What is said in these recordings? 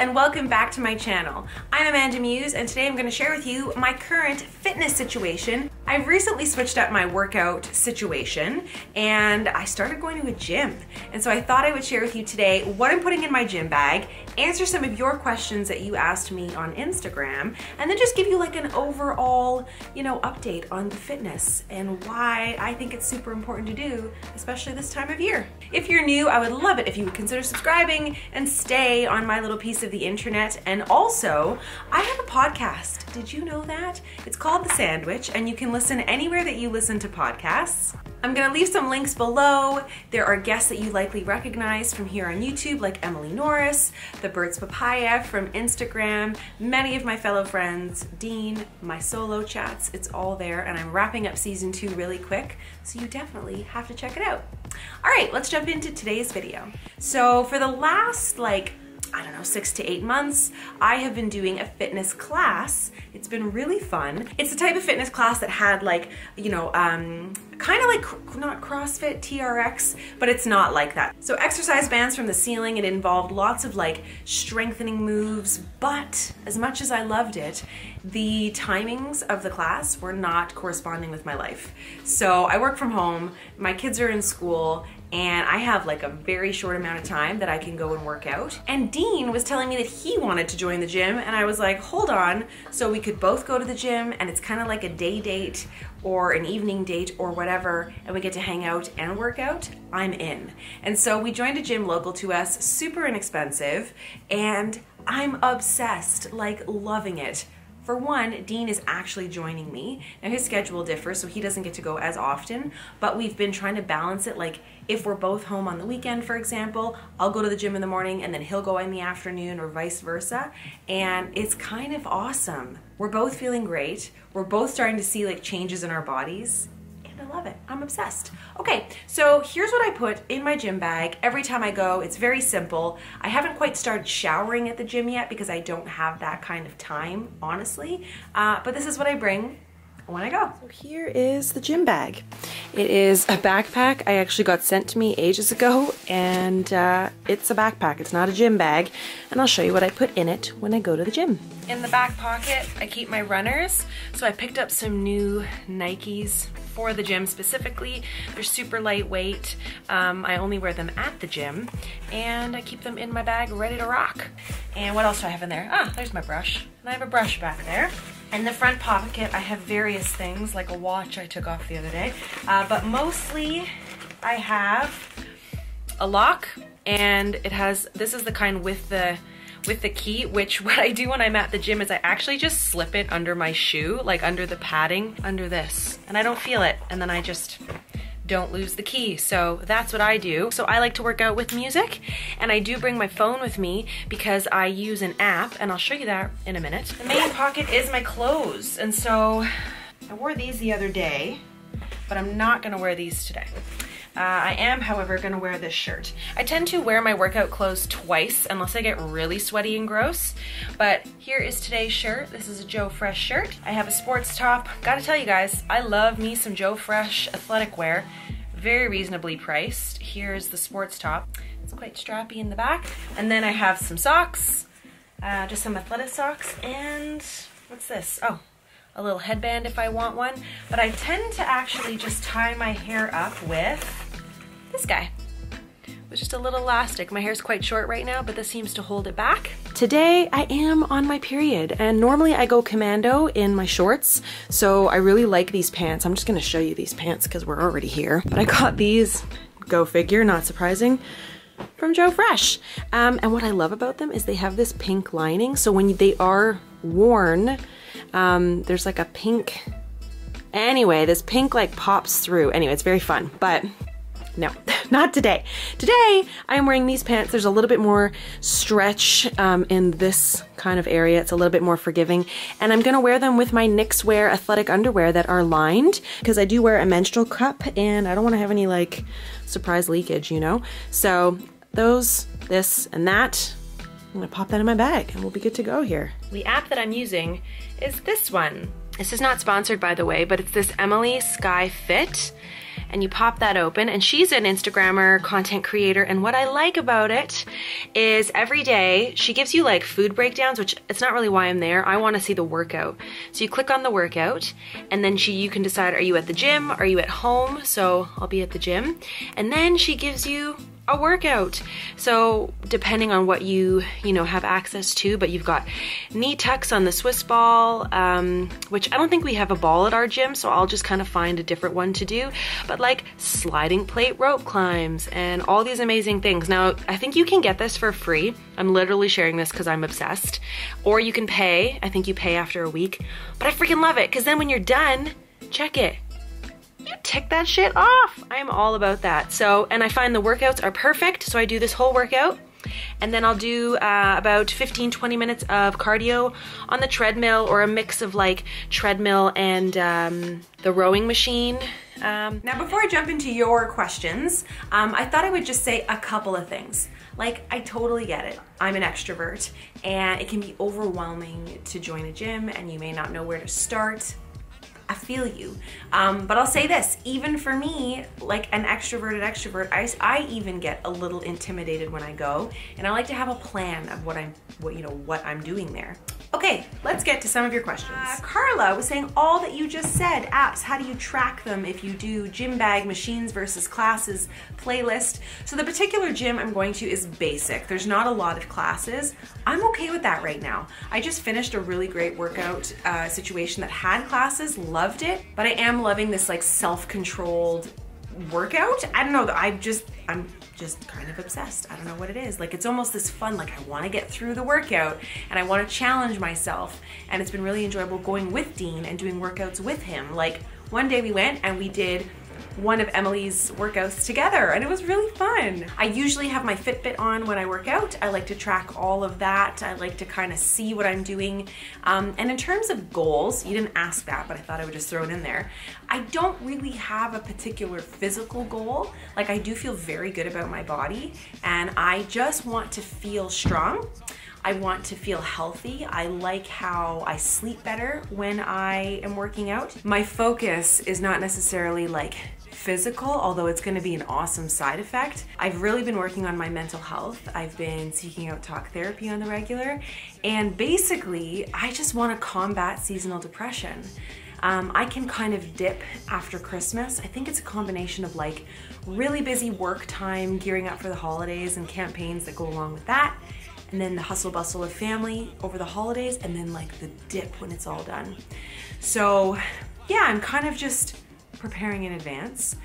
and welcome back to my channel. I'm AmandaMuse and today I'm going to share with you my current fitness situation. I've recently switched up my workout situation and I started going to a gym. And so I thought I would share with you today what I'm putting in my gym bag, answer some of your questions that you asked me on Instagram, and then just give you like an overall, update on the fitness and why I think it's super important to do, especially this time of year. If you're new, I would love it if you would consider subscribing and stay on my little piece of the internet. And also, I have a podcast. Did you know that? It's called The Sandwich, and you can listen anywhere that you listen to podcasts. I'm gonna leave some links below. There are guests that you likely recognize from here on YouTube, like Emily Norris, the Birds Papaya from Instagram, many of my fellow friends, Dean, my solo chats, it's all there, and I'm wrapping up season 2 really quick, so you definitely have to check it out. All right, let's jump into today's video. So for the last, 6 to 8 months, I have been doing a fitness class. It's been really fun. It's the type of fitness class that had kind of like, not CrossFit, TRX, but it's not like that. So exercise bands from the ceiling, it involved lots of strengthening moves, but as much as I loved it, the timings of the class were not corresponding with my life. So I work from home, my kids are in school, and I have a very short amount of time that I can go and work out. And Dean was telling me that he wanted to join the gym, and I was like, hold on. So we could both go to the gym, and it's kind of like a day date or an evening date or whatever, and we get to hang out and work out. I'm in. And so we joined a gym local to us, super inexpensive, and I'm obsessed, loving it. For one, Dean is actually joining me. Now his schedule differs, so he doesn't get to go as often, but we've been trying to balance it. If we're both home on the weekend, for example, I'll go to the gym in the morning and then he'll go in the afternoon or vice versa. And it's kind of awesome. We're both feeling great. We're both starting to see changes in our bodies. I love it. I'm obsessed. Okay, so here's what I put in my gym bag every time I go. It's very simple. I haven't quite started showering at the gym yet because I don't have that kind of time, honestly. But this is what I bring when I go. So here is the gym bag. It is a backpack I actually got sent to me ages ago, and it's a backpack. It's not a gym bag, and I'll show you what I put in it when I go to the gym. In the back pocket, I keep my runners. So I picked up some new Nikes for the gym specifically. They're super lightweight. I only wear them at the gym, and I keep them in my bag ready to rock. And what else do I have in there? Ah, there's my brush. And I have a brush back there. In the front pocket, I have various things, like a watch I took off the other day. But mostly, I have a lock, and it has, this is the kind with the key, which what I do when I'm at the gym is I actually just slip it under my shoe, under the padding, under this. And I don't feel it, and then I just don't lose the key. So that's what I do. So I like to work out with music, and I do bring my phone with me because I use an app, and I'll show you that in a minute. The main pocket is my clothes, and so I wore these the other day, but I'm not gonna wear these today. I am, however, gonna wear this shirt. I tend to wear my workout clothes twice unless I get really sweaty and gross, but here is today's shirt. This is a Joe Fresh shirt. I have a sports top. Gotta tell you guys, I love me some Joe Fresh athletic wear. Very reasonably priced. Here's the sports top. It's quite strappy in the back. And then I have some socks, just some athletic socks, and what's this? Oh, a little headband if I want one, but I tend to actually just tie my hair up with this guy. With just a little elastic. My hair's quite short right now, but this seems to hold it back. Today I am on my period, and normally I go commando in my shorts, so I really like these pants. I'm just gonna show you these pants because we're already here. But I got these, go figure, not surprising, from Joe Fresh. And what I love about them is they have this pink lining, so when they are worn, there's a pink, anyway, this pink pops through. Anyway, it's very fun, but no, not today. Today, I'm wearing these pants. There's a little bit more stretch in this kind of area. It's a little bit more forgiving, and I'm gonna wear them with my Knix Wear athletic underwear that are lined, because I do wear a menstrual cup, and I don't wanna have any surprise leakage, So those, this, and that, I'm gonna pop that in my bag and we'll be good to go here. The app that I'm using is this one. This is not sponsored, by the way, but it's this Emily Sky Fit. and you pop that open, and she's an Instagrammer, content creator, and what I like about it is every day she gives you like food breakdowns, which it's not really why I'm there. I want to see the workout. So you click on the workout, and then you can decide, are you at the gym, are you at home? So I'll be at the gym, and then she gives you a workout. So depending on what you have access to, but you've got knee tucks on the Swiss ball, which I don't think we have a ball at our gym, so I'll just kind of find a different one to do, but like sliding plate rope climbs and all these amazing things. Now, I think you can get this for free. I'm literally sharing this because I'm obsessed. Or you can pay. I think you pay after a week, but I freaking love it because then when you're done, check it. You tick that shit off. I'm all about that. So, and I find the workouts are perfect. So I do this whole workout, and then I'll do about 15-20 minutes of cardio on the treadmill, or a mix of like treadmill and the rowing machine. Now, before I jump into your questions, I thought I would just say a couple of things. Like, I totally get it. I'm an extrovert, and it can be overwhelming to join a gym, and you may not know where to start. I feel you. But I'll say this, even for me, like an extroverted extrovert, I even get a little intimidated when I go, and I like to have a plan of what I'm doing there. Okay, let's get to some of your questions. Carla was saying all that you just said, apps, how do you track them if you do gym bag, machines versus classes, playlist? So the particular gym I'm going to is basic. There's not a lot of classes. I'm okay with that right now. I just finished a really great workout situation that had classes, loved it, but I am loving this like self-controlled workout. I don't know, I'm just kind of obsessed. I don't know what it is. Like, it's almost this fun, like I want to get through the workout and I want to challenge myself. And it's been really enjoyable going with Dean and doing workouts with him. Like, one day we went and we did one of Emily's workouts together, and it was really fun. I usually have my Fitbit on when I work out. I like to track all of that. I like to kind of see what I'm doing. And in terms of goals, you didn't ask that, but I thought I would just throw it in there. I don't really have a particular physical goal. Like, I do feel very good about my body, and I just want to feel strong. I want to feel healthy. I like how I sleep better when I am working out. My focus is not necessarily like physical, although it's going to be an awesome side effect. I've really been working on my mental health. I've been seeking out talk therapy on the regular, and basically I just want to combat seasonal depression. I can kind of dip after Christmas. I think it's a combination of like really busy work time, gearing up for the holidays and campaigns that go along with that, and then the hustle bustle of family over the holidays, and then like the dip when it's all done. So yeah, I'm kind of just preparing in advance.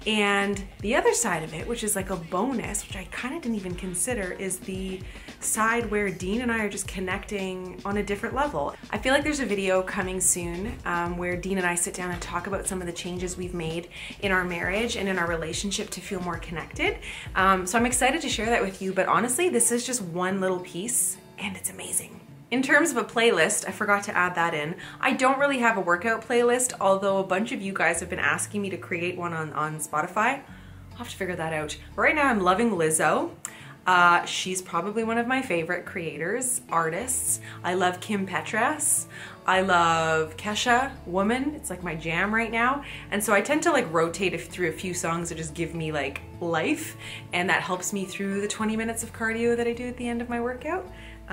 And the other side of it, which is like a bonus, which I kind of didn't even consider, is the side where Dean and I are just connecting on a different level. I feel like there's a video coming soon where Dean and I sit down and talk about some of the changes we've made in our marriage and in our relationship to feel more connected. So I'm excited to share that with you, but honestly, this is just one little piece and it's amazing. In terms of a playlist, I forgot to add that in. I don't really have a workout playlist, although a bunch of you guys have been asking me to create one on Spotify. I'll have to figure that out. But right now I'm loving Lizzo. She's probably one of my favorite creators, artists. I love Kim Petras. I love Kesha, Woman. It's like my jam right now. And so I tend to like rotate through a few songs that just give me like life. And that helps me through the 20 minutes of cardio that I do at the end of my workout.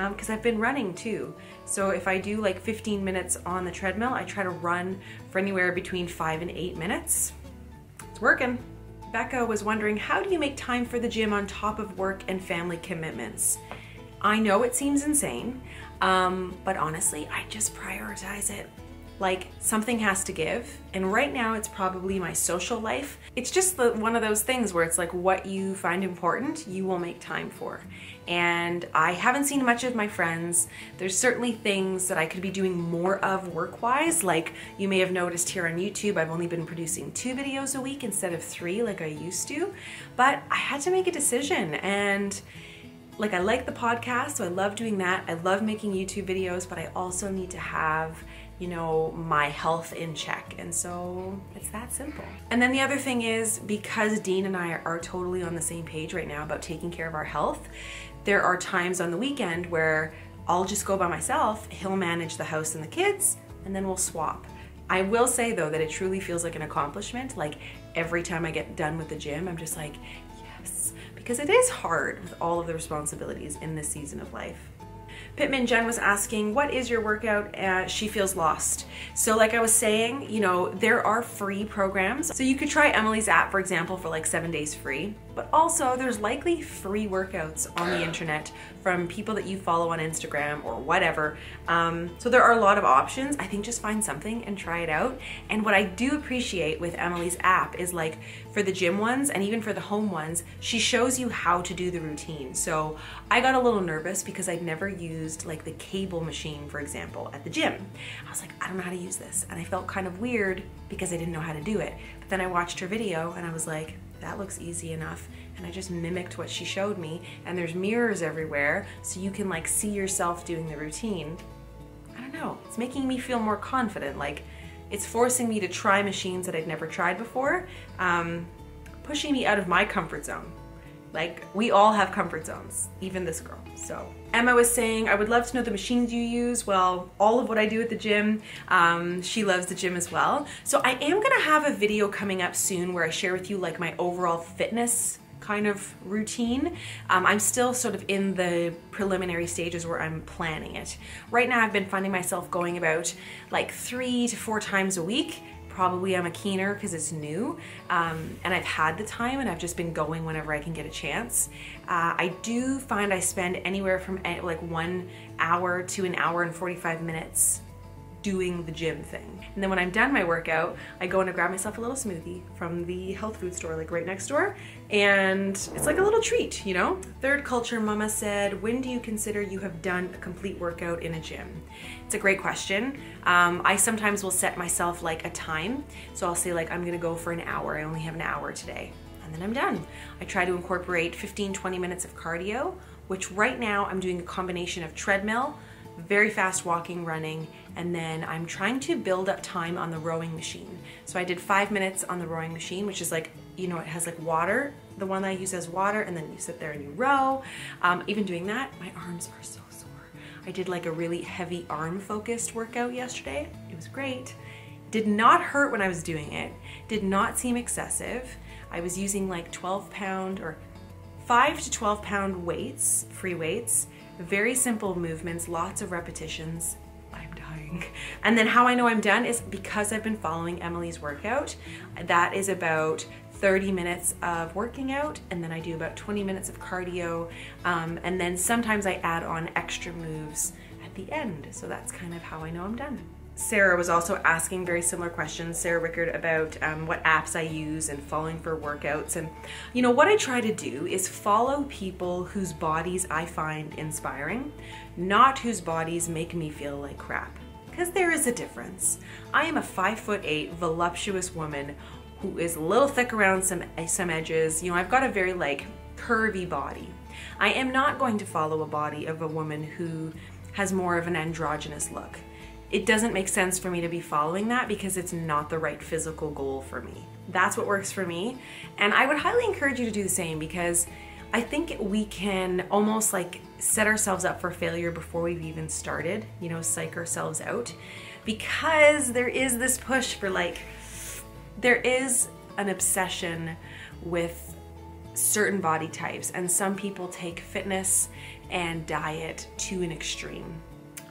Because I've been running too. So if I do like 15 minutes on the treadmill, I try to run for anywhere between 5 and 8 minutes. It's working. Becca was wondering, how do you make time for the gym on top of work and family commitments? I know it seems insane, but honestly, I just prioritize it. Like, something has to give, and right now it's probably my social life. It's just one of those things where it's like what you find important, you will make time for. And I haven't seen much of my friends. There's certainly things that I could be doing more of work-wise. Like, you may have noticed here on YouTube, I've only been producing 2 videos a week instead of 3 like I used to. But I had to make a decision, and like, I like the podcast, so I love doing that. I love making YouTube videos, but I also need to have, you know, my health in check. And so it's that simple. And then the other thing is, because Dean and I are totally on the same page right now about taking care of our health, there are times on the weekend where I'll just go by myself, he'll manage the house and the kids, and then we'll swap. I will say though that it truly feels like an accomplishment. Like every time I get done with the gym, I'm just like, yes, because it is hard with all of the responsibilities in this season of life. Pittman Jen was asking, what is your workout? She feels lost. So like I was saying, you know, there are free programs. So you could try Emily's app, for example, for like 7 days free. But also there's likely free workouts on the internet from people that you follow on Instagram or whatever. So there are a lot of options. I think just find something and try it out. And what I do appreciate with Emily's app is like for the gym ones and even for the home ones, she shows you how to do the routine. So I got a little nervous because I'd never used like the cable machine, for example, at the gym. I was like, I don't know how to use this. And I felt kind of weird because I didn't know how to do it. But then I watched her video and I was like, that looks easy enough. And I just mimicked what she showed me. And there's mirrors everywhere, so you can like see yourself doing the routine. I don't know, it's making me feel more confident. Like it's forcing me to try machines that I'd never tried before, pushing me out of my comfort zone. Like we all have comfort zones, even this girl. So Emma was saying, I would love to know the machines you use. Well, all of what I do at the gym, she loves the gym as well. So I am gonna have a video coming up soon where I share with you like my overall fitness kind of routine. I'm still sort of in the preliminary stages where I'm planning it. Right now I've been finding myself going about like 3 to 4 times a week. Probably I'm a keener because it's new, and I've had the time and I've just been going whenever I can get a chance. I do find I spend anywhere from like 1 hour to an hour and 45 minutes doing the gym thing. And then when I'm done my workout, I go and I grab myself a little smoothie from the health food store, like right next door. And it's like a little treat, you know? Third Culture Mama said, when do you consider you have done a complete workout in a gym? It's a great question. I sometimes will set myself like a time. So I'll say like, I'm gonna go for an hour. I only have an hour today. And then I'm done. I try to incorporate 15-20 minutes of cardio, which right now I'm doing a combination of treadmill, very fast walking, running, and then I'm trying to build up time on the rowing machine. So I did 5 minutes on the rowing machine, which is like, you know, it has like water. The one that I use has water, and then you sit there and you row. Even doing that, my arms are so sore. I did like a really heavy arm focused workout yesterday. It was great. Did not hurt when I was doing it. Did not seem excessive. I was using like 12-pound or 5 to 12-pound weights, free weights. Very simple movements, lots of repetitions. I'm dying. And then how I know I'm done is because I've been following Emily's workout. That is about 30 minutes of working out, and then I do about 20 minutes of cardio, and then sometimes I add on extra moves at the end. So that's kind of how I know I'm done. Sarah was also asking very similar questions, Sarah Rickard, about what apps I use and following for workouts. And you know, what I try to do is follow people whose bodies I find inspiring, not whose bodies make me feel like crap. Because there is a difference. I am a 5'8" voluptuous woman who is a little thick around some edges. You know, I've got a very like curvy body. I am not going to follow a body of a woman who has more of an androgynous look. It doesn't make sense for me to be following that because it's not the right physical goal for me. That's what works for me. And I would highly encourage you to do the same, because I think we can almost like set ourselves up for failure before we've even started, you know, psych ourselves out, because there is this push for like, there is an obsession with certain body types, and some people take fitness and diet to an extreme.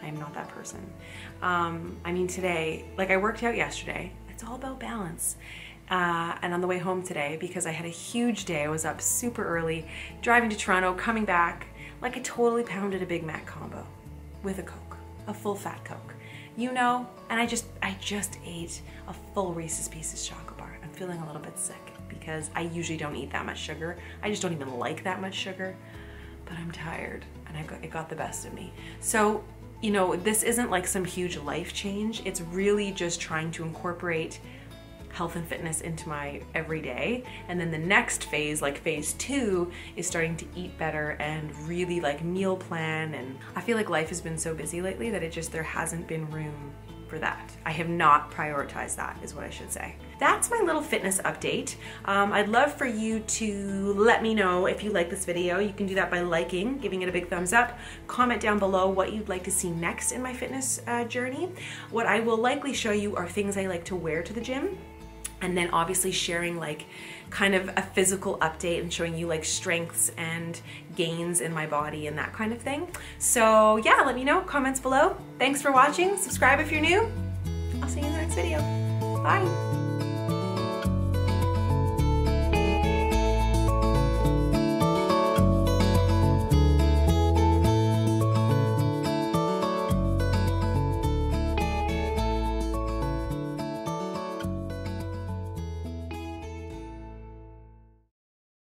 I am not that person. I mean, today, like I worked out yesterday. It's all about balance. And on the way home today, because I had a huge day, I was up super early, driving to Toronto, coming back, like I totally pounded a Big Mac combo with a Coke, a full fat Coke, you know, and I just ate a full Reese's Pieces chocolate bar. I'm feeling a little bit sick because I usually don't eat that much sugar. I just don't even like that much sugar, but I'm tired and it got the best of me. So, you know, this isn't like some huge life change. It's really just trying to incorporate health and fitness into my everyday. And then the next phase, like phase 2, is starting to eat better and really like meal plan. And I feel like life has been so busy lately that there hasn't been room over that. I have not prioritized that, is what I should say. That's my little fitness update. I'd love for you to let me know if you like this video. You can do that by liking, giving it a big thumbs up. Comment down below what you'd like to see next in my fitness journey. What I will likely show you are things I like to wear to the gym, and then obviously sharing like kind of a physical update and showing you like strengths and gains in my body and that kind of thing. So yeah, let me know, comments below. Thanks for watching. Subscribe if you're new. I'll see you in the next video. Bye.